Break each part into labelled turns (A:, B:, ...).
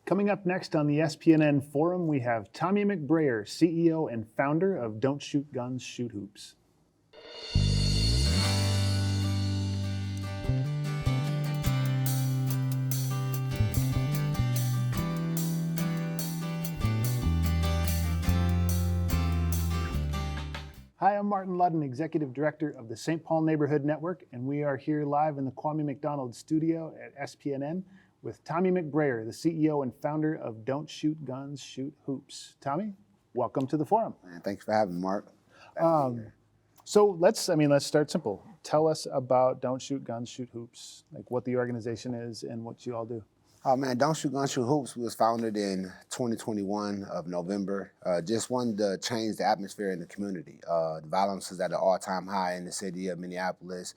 A: Coming up next on the SPNN Forum, we have Tommy McBrayer, CEO and founder of Don't Shoot Guns, Shoot Hoops. Hi, I'm Martin Ludden, Executive Director of the St. Paul Neighborhood Network, and we are here live in the Kwame McDonald studio at SPNN with Tommy McBrayer, the CEO and founder of Don't Shoot Guns, Shoot Hoops. Tommy, welcome to the forum.
B: Man, thanks for having me, Mark.
A: So let's start simple. Tell us about Don't Shoot Guns, Shoot Hoops, like what the organization is and what you all do.
B: Oh man, Don't Shoot Guns, Shoot Hoops was founded in 2021 of November. Just wanted to change the atmosphere in the community. The violence is at an all-time high in the city of Minneapolis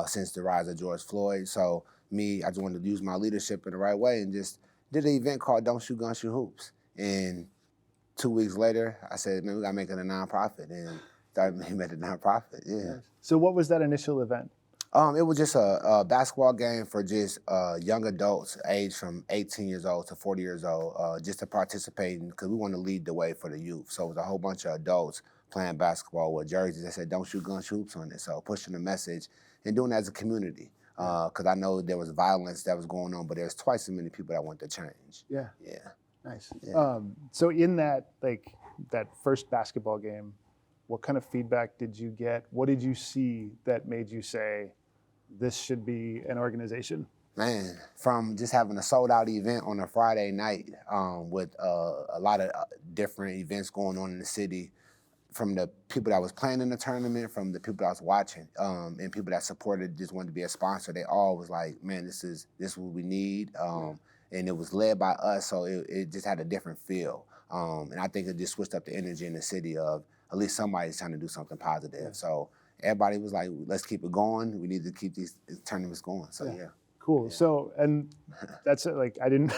B: since the rise of George Floyd. So I just wanted to use my leadership in the right way and just did an event called Don't Shoot Guns, Shoot Hoops. And 2 weeks later, I said, man, we gotta make it a nonprofit, and started making it a nonprofit, yeah.
A: So what was that initial event?
B: It was just a basketball game for just young adults aged from 18 years old to 40 years old, just to participate in, because we want to lead the way for the youth. So it was a whole bunch of adults playing basketball with jerseys that said "Don't Shoot Guns, Shoot Hoops" on it. So pushing the message and doing it as a community, because I know there was violence that was going on, but there's twice as many people that want to change.
A: Yeah.
B: Yeah.
A: Nice.
B: Yeah.
A: So in that first basketball game, what kind of feedback did you get? What did you see that made you say, this should be an organization?
B: Man, from just having a sold-out event on a Friday night with a lot of different events going on in the city, from the people that was playing in the tournament, from the people that was watching, and people that supported, just wanted to be a sponsor, they all was like, man, this is what we need. And it was led by us, so it just had a different feel. And I think it just switched up the energy in the city of at least somebody's trying to do something positive.
A: Yeah.
B: So everybody was like, let's keep it going. We need to keep these tournaments going. So yeah.
A: Cool.
B: Yeah.
A: So, and that's it. Like, I didn't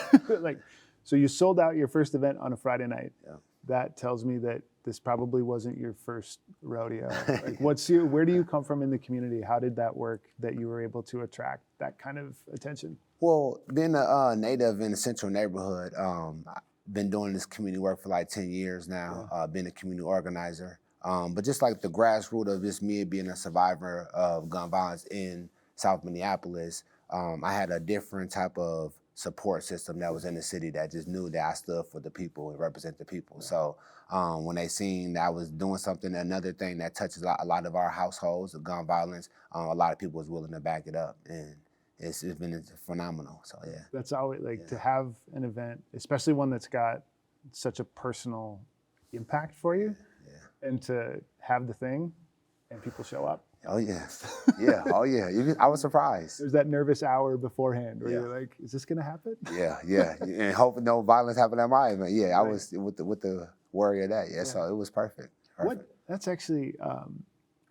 A: so you sold out your first event on a Friday night.
B: Yeah.
A: That tells me that this probably wasn't your first rodeo. Like, where do you come from in the community? How did that work that you were able to attract that kind of attention?
B: Well, being a native in the central neighborhood, I've been doing this community work for like 10 years now, being a community organizer. But just like the grassroots of just me being a survivor of gun violence in South Minneapolis, I had a different type of support system that was in the city that just knew that I stood for the people and represent the people. So when they seen that I was doing something, another thing that touches a lot of our households, of gun violence, a lot of people was willing to back it up. And it's been phenomenal, so yeah.
A: That's always, to have an event, especially one that's got such a personal impact for you, and to have the thing and people show up.
B: Oh yeah, yeah, oh yeah. I was surprised.
A: There's that nervous hour beforehand where you're like, is this gonna happen?
B: Yeah, and hope no violence happened at my event. Yeah, I was with the worry of that. Yeah, so it was perfect.
A: That's actually,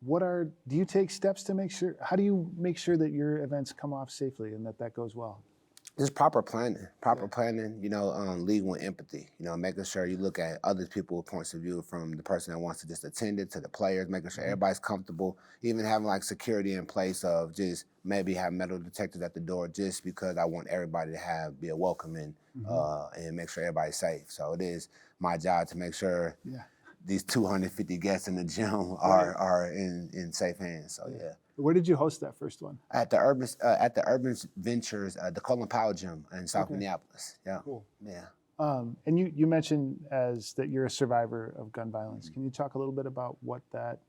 A: do you take steps to make sure, how do you make sure that your events come off safely and that goes well?
B: Just proper planning, leading with empathy, making sure you look at other people's points of view, from the person that wants to just attend it to the players, making sure everybody's comfortable, even having like security in place of just maybe have metal detectors at the door, just because I want everybody to be a welcoming and make sure everybody's safe. So it is my job to make sure these 250 guests in the gym are in safe hands. So yeah.
A: Where did you host that first one?
B: At the Urban Ventures, the Colin Powell Gym in South Minneapolis. Yeah.
A: Cool.
B: Yeah.
A: And you mentioned that you're a survivor of gun violence. Can you talk a little bit about what that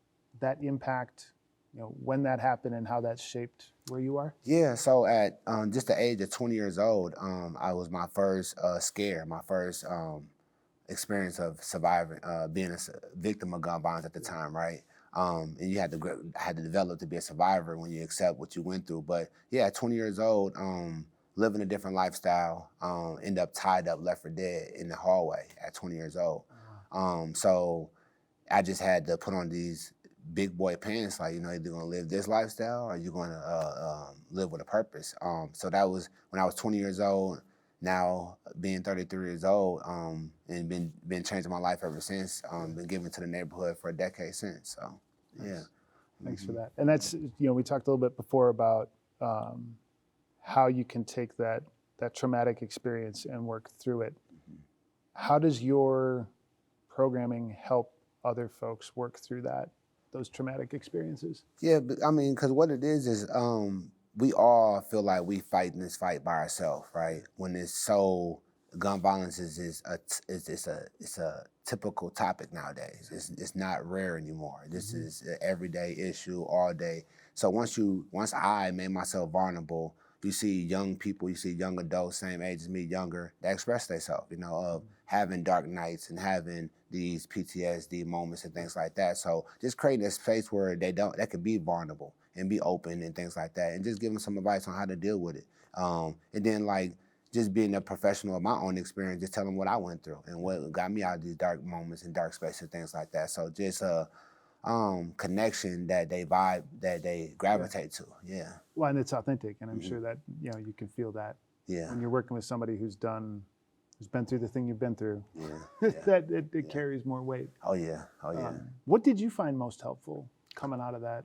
A: impact, when that happened and how that shaped where you are?
B: Yeah. So at just the age of 20 years old, I was my first scare, my first experience of surviving, being a victim of gun violence at the time, right? And you had to develop to be a survivor when you accept what you went through. But yeah, at 20 years old, living a different lifestyle, end up tied up, left for dead in the hallway at 20 years old. So I just had to put on these big boy pants, like, either gonna live this lifestyle or you're gonna live with a purpose. So that was when I was 20 years old. Now being 33 years old, and been changing my life ever since. Been giving to the neighborhood for a decade since. So, yeah.
A: Thanks for that. And that's, we talked a little bit before about how you can take that that traumatic experience and work through it. How does your programming help other folks work through those traumatic experiences?
B: Yeah, but I mean, because what it is we all feel like we fighting this fight by ourselves, right? When it's so gun violence is a typical topic nowadays. It's not rare anymore. This is an everyday issue all day. So once I made myself vulnerable, you see young people, you see young adults, same age as me, younger, that express themselves, of having dark nights and having these PTSD moments and things like that. So just creating a space where they can be vulnerable and be open and things like that, and just give them some advice on how to deal with it. And then just being a professional of my own experience, just telling them what I went through and what got me out of these dark moments and dark spaces and things like that. So just connection that they gravitate to. Yeah.
A: Well, and it's authentic, and I'm sure that you can feel that when you're working with somebody who's been through the thing you've been through.
B: Yeah.
A: that it carries more weight.
B: Oh yeah.
A: What did you find most helpful coming out of that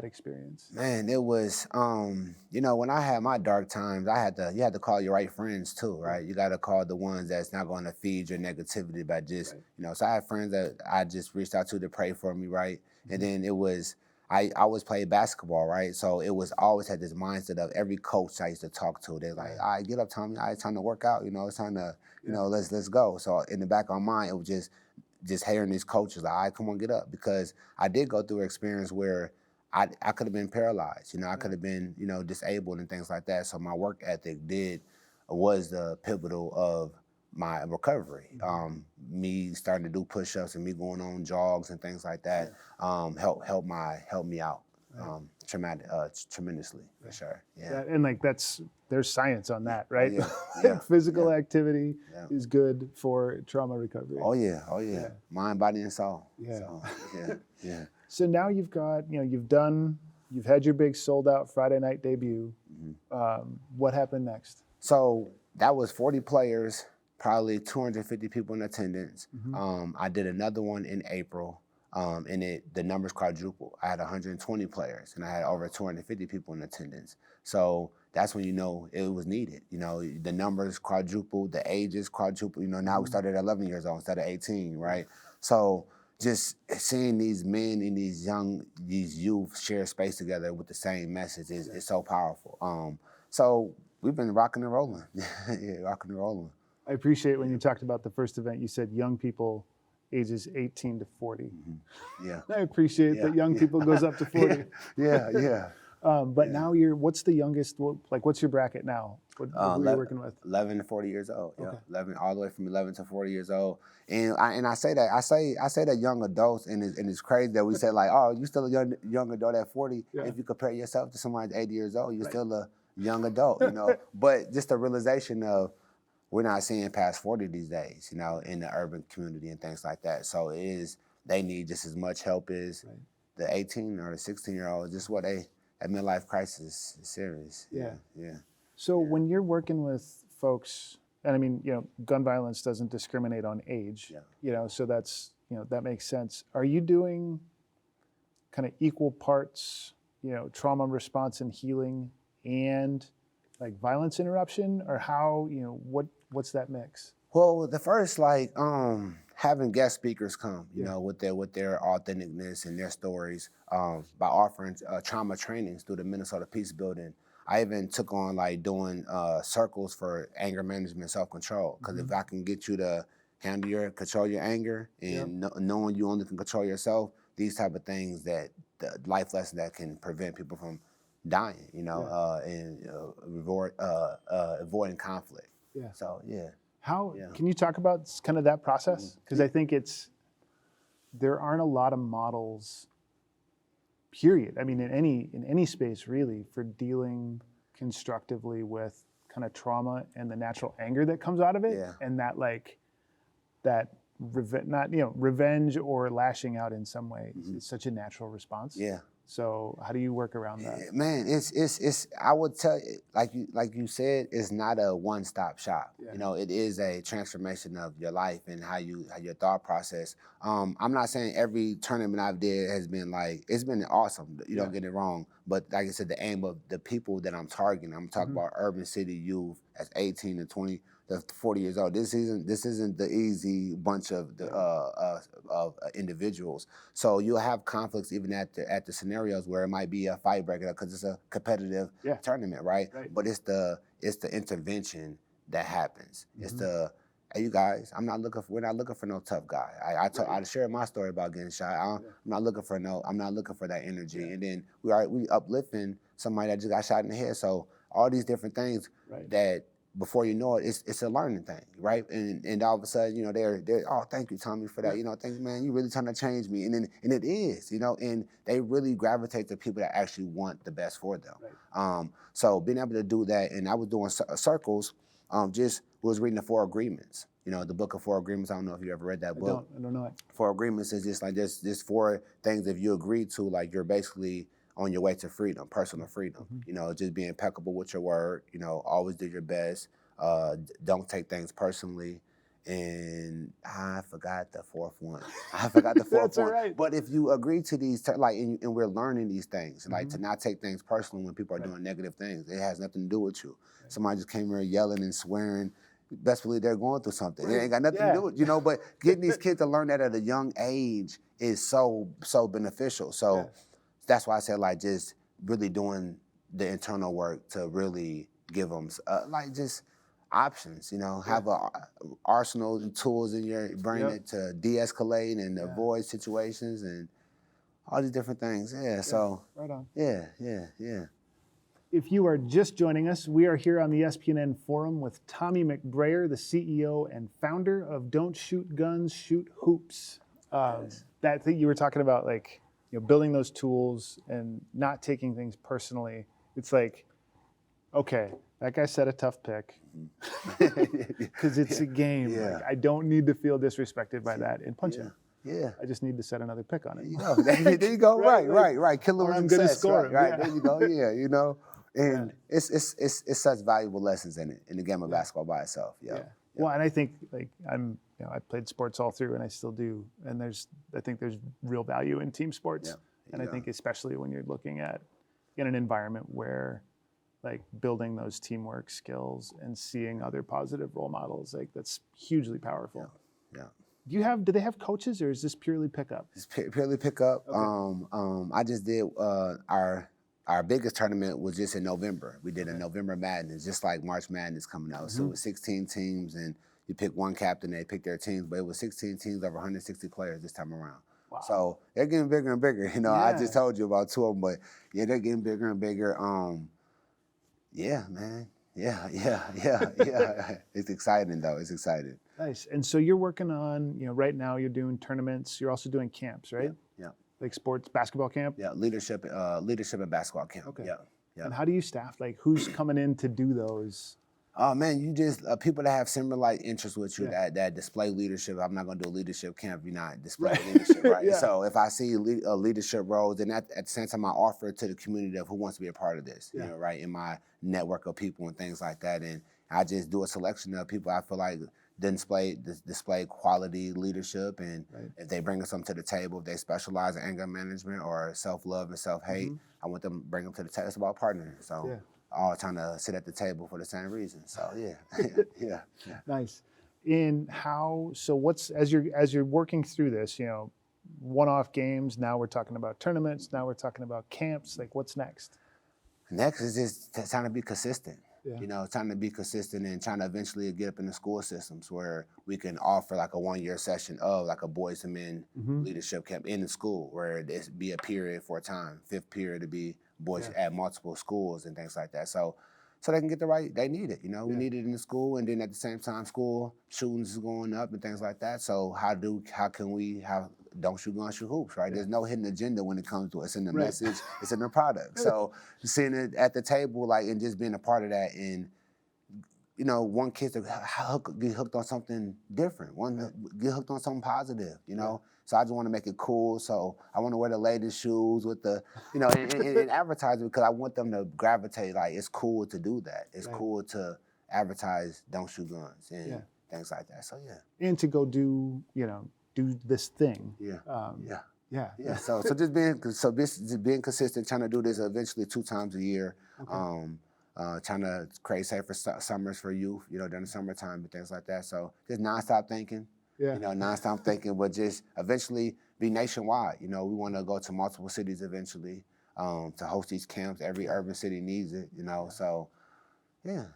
A: experience?
B: Man, it was when I had my dark times, you had to call your right friends too, right? You got to call the ones that's not going to feed your negativity by just so I had friends that I just reached out to pray for me, right? And then it was I always played basketball, right? So it was always had this mindset of every coach I used to talk to, they're like, all right, get up, Tommy, all right, it's time to work out, it's time to let's go. So in the back of my mind, it was just hearing these coaches like, all right, come on, get up, because I did go through an experience where I could have been paralyzed, I could have been, disabled and things like that. So my work ethic was the pivotal of my recovery. Me starting to do push-ups and me going on jogs and things like that helped me out tremendously, for sure. Yeah.
A: And there's science on that, right?
B: Yeah.
A: Physical activity is good for trauma recovery.
B: Oh yeah. Mind, body, and soul.
A: Yeah.
B: So, yeah.
A: So now you've got, you've had your big sold out Friday night debut. What happened next?
B: So that was 40 players, probably 250 people in attendance. I did another one in April, and the numbers quadrupled. I had 120 players, and I had over 250 people in attendance. So that's when it was needed. The numbers quadrupled, the ages quadrupled. Now we started at 11 years old instead of 18, right? So just seeing these men and these youth share space together with the same message is so powerful. So we've been rocking and rolling. Rocking and rolling.
A: I appreciate when you talked about the first event, you said young people ages 18 to 40.
B: Yeah.
A: I appreciate that young people goes up to 40.
B: Yeah.
A: But now what's the youngest, what's your bracket now? What are you working with?
B: 11 to 40 years old.
A: Okay.
B: 11, all the way from 11 to 40 years old. And I say that young adults, and it's crazy that we say oh, you still a young adult at 40.
A: Yeah.
B: If you compare yourself to somebody that's 80 years old, you're still a young adult, But just the realization of we're not seeing past 40 these days, in the urban community and things like that. So they need just as much help as the 18 or the 16-year-olds. Just that midlife crisis is serious. Yeah.
A: So when you're working with folks, and I mean, gun violence doesn't discriminate on age, so that's, that makes sense. Are you doing kind of equal parts, trauma response and healing and violence interruption, or how, what's that mix?
B: Well, the first, having guest speakers come, with their authenticness and their stories, by offering trauma trainings through the Minnesota Peace Building. I even took on doing circles for anger management, self-control. Because if I can get you to control your anger, and knowing you only can control yourself, these type of things the life lessons that can prevent people from dying, and avoiding conflict.
A: Yeah.
B: So
A: How can you talk about kind of that process? Because I think there aren't a lot of models, period. I mean, in any space really, for dealing constructively with kind of trauma and the natural anger that comes out of it, and revenge or lashing out in some way is such a natural response.
B: Yeah.
A: So how do you work around that?
B: Man, it's I would tell you, like you said, it's not a one-stop shop.
A: Yeah.
B: You know, it is a transformation of your life and how your thought process. I'm not saying every tournament I've did has been like, it's been awesome. You don't get it wrong, but like I said, the aim of the people that I'm targeting, I'm talking about urban city youth as 18 to 20 to 40 years old. This isn't the easy bunch of individuals. So you'll have conflicts even at the scenarios where it might be a fight breaker because it's a competitive tournament, right? But it's the intervention that happens. It's the, hey, you guys, we're not looking for no tough guy. I shared my story about getting shot. I'm not looking for that energy. And then we uplifting somebody that just got shot in the head. So all these different things that before you know it, it's a learning thing, right? And all of a sudden, you know, they're oh, thank you, Tommy, for that. You know, thanks, man, you really trying to change me. And it is, you know, and they really gravitate to people that actually want the best for them. So being able to do that, and I was doing circles, just was reading the 4 Agreements. You know, the book of 4 Agreements. I don't know if you ever read that book.
A: I don't know it.
B: 4 Agreements is just like this 4 things if you agree to, like you're basically on your way to freedom, personal freedom. You know, just be impeccable with your word. You know, always do your best. Don't take things personally. And I forgot the 4th one.
A: That's all
B: one.
A: right.
B: But if you agree to these, and we're learning these things, like to not take things personally when people are doing negative things. It has nothing to do with you. Somebody just came here yelling and swearing. Best believe they're going through something. It ain't got nothing to do with, you know, but getting these kids to learn that at a young age is so beneficial. So that's why I said, like, just really doing the internal work to really give them, like, just options, you know, have a arsenal and tools in your brain to de-escalate and avoid situations and all these different things. So,
A: right on.
B: Yeah.
A: If you are just joining us, we are here on the SPNN Forum with Tommy McBrayer, the CEO and founder of Don't Shoot Guns, Shoot Hoops. That thing you were talking about, like, you know, building those tools and not taking things personally. It's like, okay, that guy set a tough pick because it's a game. Like, I don't need to feel disrespected by that and punch him. I just need to set another pick on it.
B: You know, there you go. Right. Kill him.
A: I'm going to score him.
B: Right. There you go. Yeah. You know, and it's such valuable lessons in it in the game of basketball by itself.
A: Well, and I think, like, I played sports all through, and I still do. And I think there's real value in team sports. And I think especially when you're looking at in an environment where, like, building those teamwork skills and seeing other positive role models, like, that's hugely powerful. Do they have coaches, or is this purely pickup?
B: It's purely pickup. I just did our biggest tournament was just in November. We did a November Madness, just like March Madness coming out. So it was 16 teams, and you pick one captain, they pick their teams, but it was 16 teams over 160 players this time around. Wow. So they're getting bigger and bigger. You know, I just told you about 2 of them, but yeah, they're getting bigger and bigger. Yeah, man. Yeah. It's exciting though. It's exciting.
A: Nice. And so you're working on, you know, right now you're doing tournaments. You're also doing camps, right?
B: Yeah.
A: Like sports, basketball camp?
B: Yeah, leadership and basketball camp.
A: Okay. Yeah. And how do you staff? Like, who's coming in to do those?
B: Oh man, you just people that have similar like interests with you that display leadership. I'm not gonna do a leadership camp if you're not displaying leadership, right? So if I see leadership roles, then at the same time I offer it to the community of who wants to be a part of this, you know, right? In my network of people and things like that, and I just do a selection of people I feel like display quality leadership, and if they bring something to the table, if they specialize in anger management or self-love and self-hate, I want them to bring them to the table. It's about partnering. So. All trying to sit at the table for the same reason. So yeah.
A: Nice. And what's as you're working through this, you know, one-off games, now we're talking about tournaments, now we're talking about camps, like, what's next?
B: Next is just trying to be consistent. You know, trying to be consistent and trying to eventually get up in the school systems where we can offer like a 1-year session of like a boys and men leadership camp in the school where there's be a period for a time, 5th period to be boys at multiple schools and things like that. So they can get they need it, you know, we need it in the school, and then at the same time school shootings is going up and things like that. So how can we have Don't Shoot Guns, Shoot Hoops, right? There's no hidden agenda when it comes to it. It's in the message, it's in the product. So seeing it at the table, like, and just being a part of that and want kids to get hooked on something different, get hooked on something positive, So I just want to make it cool. So I want to wear the latest shoes with the, and advertise it because I want them to gravitate. Like, it's cool to do that. It's cool to advertise don't shoot guns and things like that. So
A: and to go do this thing.
B: So just being consistent, trying to do this eventually 2 times a year. Okay. Trying to create safer summers for youth, during the summertime and things like that. So just nonstop thinking, nonstop thinking, but just eventually be nationwide. We want to go to multiple cities eventually to host these camps. Every urban city needs it, So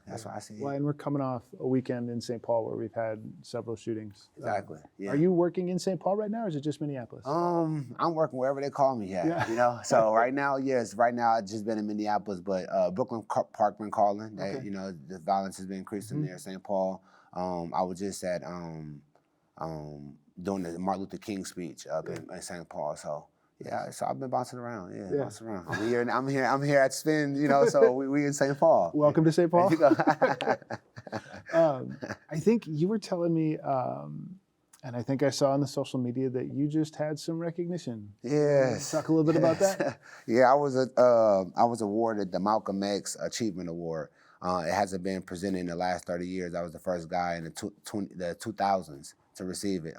B: that's what I see.
A: Well, and we're coming off a weekend in St. Paul where we've had several shootings.
B: Exactly.
A: Are you working in St. Paul right now, or is it just Minneapolis?
B: I'm working wherever they call me at, So right now I've just been in Minneapolis, but Brooklyn Park been calling. That, the violence has been increasing there. St. Paul. I was just at doing the Martin Luther King speech up in St. Paul. So. Yeah, so I've been bouncing around. Bouncing around. I'm here at SPN. So we in St. Paul.
A: Welcome to St. Paul. I think you were telling me, and I think I saw on the social media that you just had some recognition.
B: Yes.
A: Talk a little bit about that.
B: Yeah, I was awarded the Malcolm X Achievement Award. It hasn't been presented in the last 30 years. I was the first guy in the 2000s to receive it.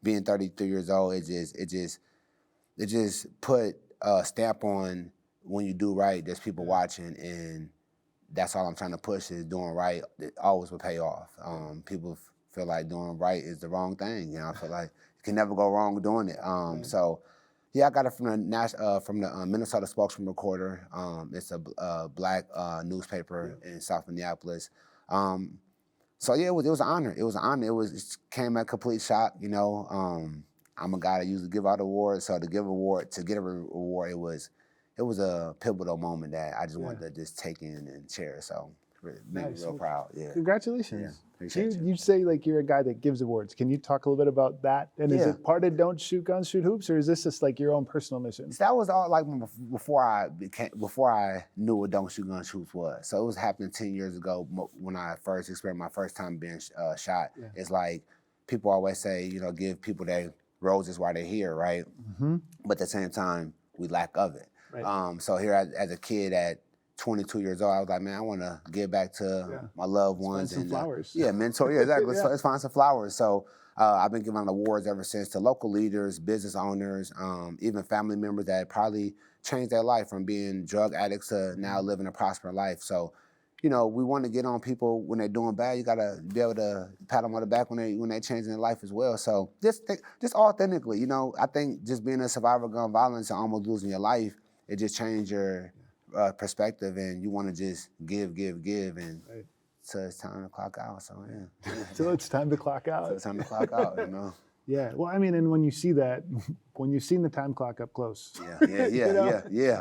B: Being 33 years old, it just put a stamp on when you do right, there's people watching, and that's all I'm trying to push is doing right. It always will pay off. People feel like doing right is the wrong thing. I feel like you can never go wrong doing it. So, I got it from the Minnesota Spokesman Recorder. It's a black newspaper in South Minneapolis. So it was an honor. It was an honor. It came at complete shock. I'm a guy that usually give out awards, so to get a reward, it was a pivotal moment that I just wanted to just take in and share. So made me real proud. Yeah.
A: Congratulations.
B: Yeah. Appreciate you.
A: You say like you're a guy that gives awards. Can you talk a little bit about that? And is it part of Don't Shoot Guns, Shoot Hoops, or is this just like your own personal mission?
B: So that was all like before I knew what Don't Shoot Guns, Shoot Hoops was. So it was happening 10 years ago when I first experienced my first time being shot. Yeah. It's like people always say, give people their roses while they're here, right? Mm-hmm. But at the same time, we lack of it. Right. So here as a kid at 22 years old, I was like, man, I want to give back to my loved ones.
A: Find some flowers.
B: Mentor. Yeah, exactly. Let's find some flowers. So I've been giving out awards ever since to local leaders, business owners, even family members that probably changed their life from being drug addicts to now living a prosperous life. So, we want to get on people when they're doing bad. You gotta be able to pat them on the back when they're changing their life as well. So just authentically, I think just being a survivor of gun violence and almost losing your life, it just changed your perspective, and you want to just give, and so it's time to clock out. So
A: So it's time to clock out.
B: So it's time to clock out.
A: Yeah. Well, I mean, and when you see that, when you've seen the time clock up close.
B: Yeah.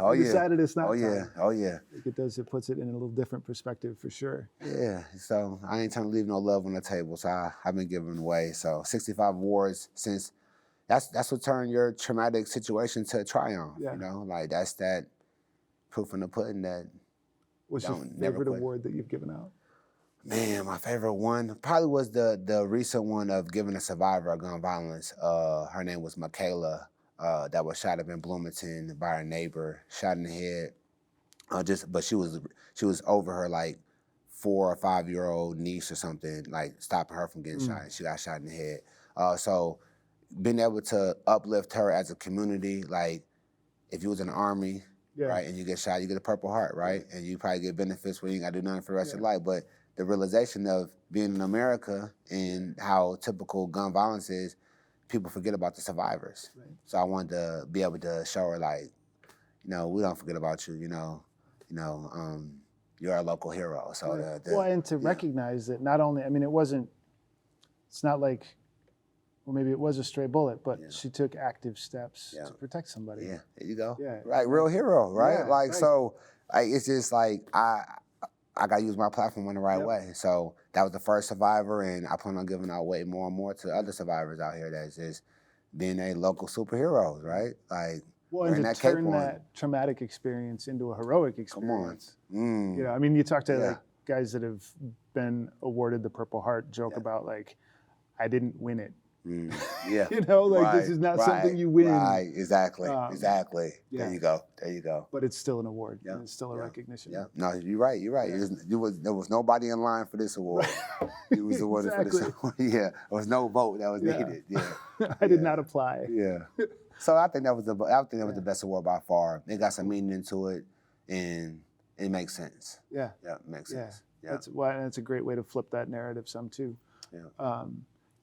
B: Oh, yeah.
A: Decided it's not time.
B: Oh, yeah.
A: It puts it in a little different perspective for sure.
B: Yeah. So I ain't trying to leave no love on the table. So I've been giving away. So 65 awards since that's what turned your traumatic situation to a triumph. Yeah. Like that's that proof in the pudding that.
A: What's your favorite award that you've given out?
B: Man, my favorite one probably was the recent one of giving a survivor of gun violence. Her name was Michaela, that was shot up in Bloomington by her neighbor, shot in the head. But she was over her like 4 or 5 year old niece or something, like stopping her from getting shot. She got shot in the head. So being able to uplift her as a community, like if you was in the Army, right, and you get shot, you get a Purple Heart, right, and you probably get benefits where you ain't got to do nothing for the rest of your life, but the realization of being in America and how typical gun violence is, people forget about the survivors. Right. So I wanted to be able to show her, like, we don't forget about you. You're a local hero. So
A: and to recognize that not only, I mean, it's not like, well, maybe it was a stray bullet, but she took active steps to protect somebody.
B: Yeah, there you go. Yeah, right, real hero, right? Yeah, so it's just like I got to use my platform in the right way. So that was the first survivor, and I plan on giving out way more and more to other survivors out here that's just being a local superheroes, right? Like,
A: and to turn that traumatic experience into a heroic experience.
B: Come on.
A: I mean, you talk to like guys that have been awarded the Purple Heart joke about like, I didn't win it.
B: Yeah.
A: You know, like this is not something you win.
B: Right, exactly, exactly.
A: Yeah.
B: There you go.
A: But it's still an award.
B: Yeah.
A: And it's still a recognition.
B: Yeah, no, you're right.
A: Yeah.
B: There was nobody in line for this award. You was awarded for this award. Yeah, there was no vote that was needed. Yeah,
A: I did not apply.
B: Yeah. So I think that was the best award by far. It got some meaning into it, and it makes sense.
A: Yeah.
B: Yeah, it makes sense. Yeah.
A: That's why, and it's a great way to flip that narrative some too.
B: Yeah.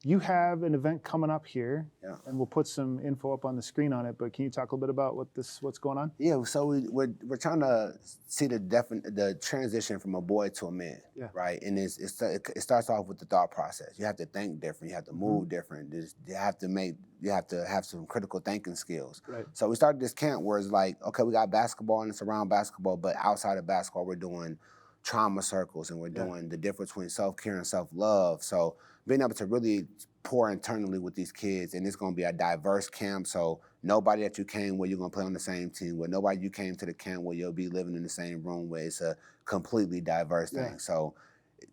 A: You have an event coming up here,
B: Yeah.
A: and we'll put some info up on the screen on it. But can you talk a little bit about what's going on?
B: Yeah, so we're trying to see the transition from a boy to a man, right? And it starts off with the thought process. You have to think different. You have to move different. You have to have some critical thinking skills.
A: Right.
B: So we started this camp where it's like, okay, we got basketball and it's around basketball, but outside of basketball, we're doing trauma circles and we're doing the difference between self-care and self-love. So being able to really pour internally with these kids, and it's going to be a diverse camp. So nobody that you came where you're going to play on the same team with, nobody you came to the camp where you'll be living in the same room where it's a completely diverse thing. So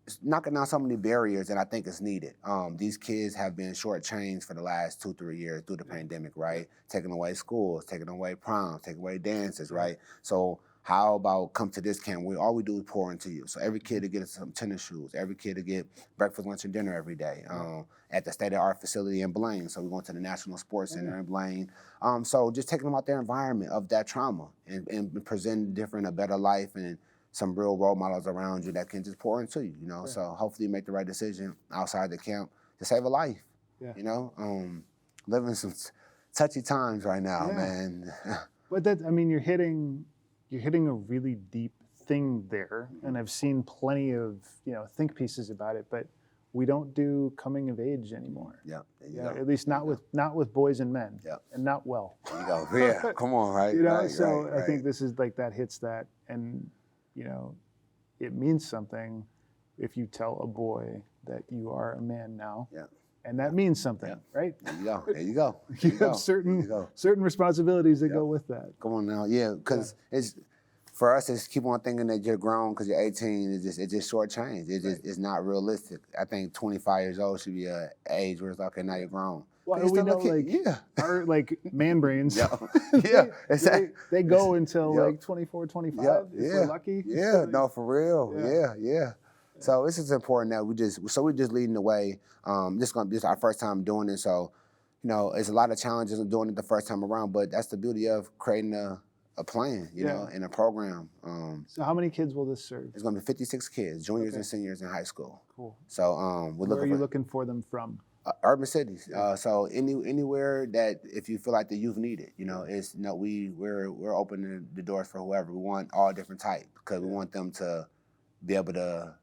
B: it's knocking down so many barriers, and I think it's needed. These kids have been shortchanged for the last 2-3 years through the pandemic, right? Taking away schools, taking away proms, taking away dances, right? So how about come to this camp where all we do is pour into you? So every kid to get some tennis shoes, every kid to get breakfast, lunch, and dinner every day at the state-of-the-art facility in Blaine. So we're going to the National Sports Center in Blaine. So just taking them out their environment of that trauma and presenting a better life and some real role models around you that can just pour into you, you know? So hopefully you make the right decision outside the camp to save a life, you know? Living some touchy times right now, man.
A: But that, I mean, you're hitting a really deep thing there, and I've seen plenty of think pieces about it, but we don't do coming of age anymore.
B: Yeah, there you go.
A: At least not with boys and men, and not well.
B: There you go. Yeah, come on, right?
A: I think this is like that hits that, and it means something if you tell a boy that you are a man now. Yeah. And that means something, right?
B: There you go. There you go.
A: You have certain responsibilities that go with that.
B: Come on now, because it's for us. It's keep on thinking that you're grown because you're 18. It's just shortchanged. It's not realistic. I think 25 years old should be an age where it's like, okay, now you're grown.
A: Well, we know our man brains.
B: Exactly.
A: They go until like 24, 25. If we're lucky.
B: Yeah, no, for real. Yeah. So this is important that we're just leading the way. This is our first time doing it, so it's a lot of challenges in doing it the first time around. But that's the beauty of creating a plan, know, and a program.
A: So how many kids will this serve?
B: It's going to be 56 kids, juniors and seniors in high school.
A: Cool.
B: So
A: where are you looking for them from?
B: Urban cities. So anywhere that if you feel like the youth need it, it's we're opening the doors for whoever. We want all different types because we want them to be able to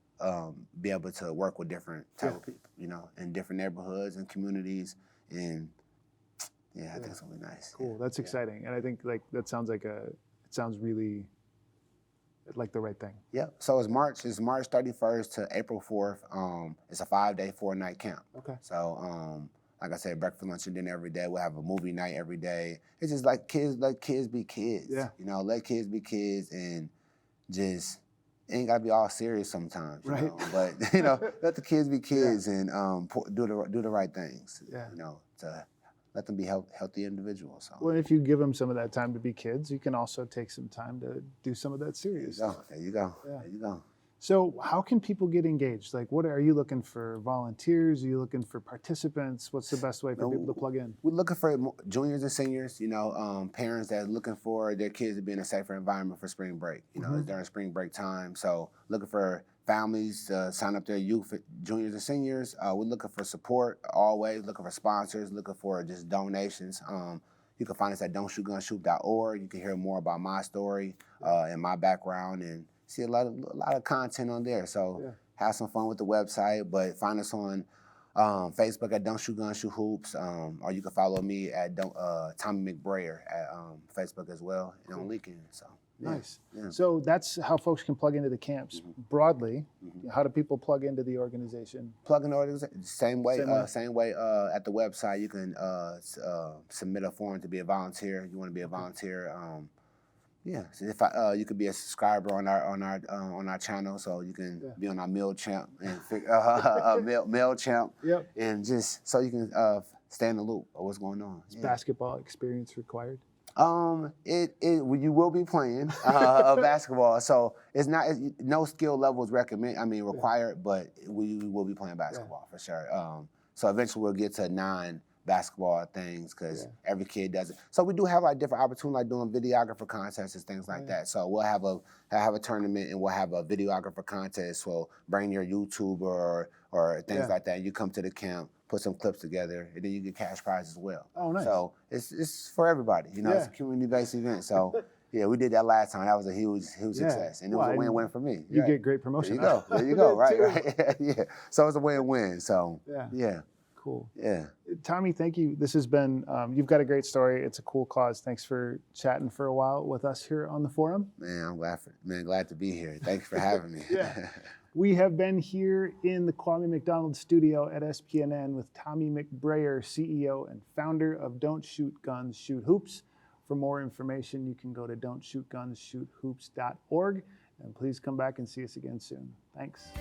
B: work with different type of people, in different neighborhoods and communities, and I think it's gonna be nice.
A: Cool, that's exciting, and I think that sounds like it sounds really like the right thing.
B: Yeah. So it's March 31st to April 4th. It's a 5-day, 4-night camp. Okay. So like I said, breakfast, lunch, and dinner every day. We'll have a movie night every day. It's just like kids, let kids be kids. Yeah. Let kids be kids and just. It ain't gotta be all serious sometimes, right? But let the kids be kids and do the right things. Yeah. To let them be healthy individuals. So.
A: Well, if you give them some of that time to be kids, you can also take some time to do some of that serious stuff.
B: There you go. Yeah. There you go.
A: So how can people get engaged? Like, what are you looking for? Volunteers? Are you looking for participants? What's the best way for people to plug in?
B: We're looking for juniors and seniors, parents that are looking for their kids to be in a safer environment for spring break, it's during spring break time. So looking for families to sign up their youth, juniors and seniors. We're looking for support always, looking for sponsors, looking for just donations. You can find us at don'tshootgunshoot.org. You can hear more about my story and my background and see a lot of content on there. So have some fun with the website, but find us on Facebook at Don't Shoot Guns Shoot Hoops, or you can follow me at Tommy McBrayer at Facebook as well and on LinkedIn. So
A: nice. Yeah. So that's how folks can plug into the camps broadly. How do people plug into the organization?
B: Plug in the organization same way at the website. You can submit a form to be a volunteer. You want to be a volunteer. Yeah, so if you could be a subscriber on our channel, so you can be on our MailChimp and MailChimp,
A: Yep.
B: and just so you can stay in the loop of what's going on.
A: Is basketball experience required?
B: You will be playing basketball, so it's not no skill levels required, but we will be playing basketball for sure. So eventually we'll get to 9 basketball things because every kid does it. So we do have like different opportunities, like doing videographer contests and things like that. So we'll have a tournament and we'll have a videographer contest. So bring your YouTuber or things like that. And you come to the camp, put some clips together, and then you get cash prizes as well.
A: Oh, nice.
B: So it's for everybody. You know, it's a community-based event. So yeah, we did that last time. That was a huge success, and it was a win-win for me.
A: You get great promotion.
B: There you go. Right. Yeah. So it's a win-win. So yeah.
A: Cool.
B: Yeah.
A: Tommy, thank you. This has been, you've got a great story. It's a cool cause. Thanks for chatting for a while with us here on the forum.
B: Man, I'm glad to be here. Thanks for having me.
A: We have been here in the Kwame McDonald studio at SPNN with Tommy McBrayer, CEO and founder of Don't Shoot Guns, Shoot Hoops. For more information, you can go to don'tshootgunshoothoops.org. And please come back and see us again soon. Thanks.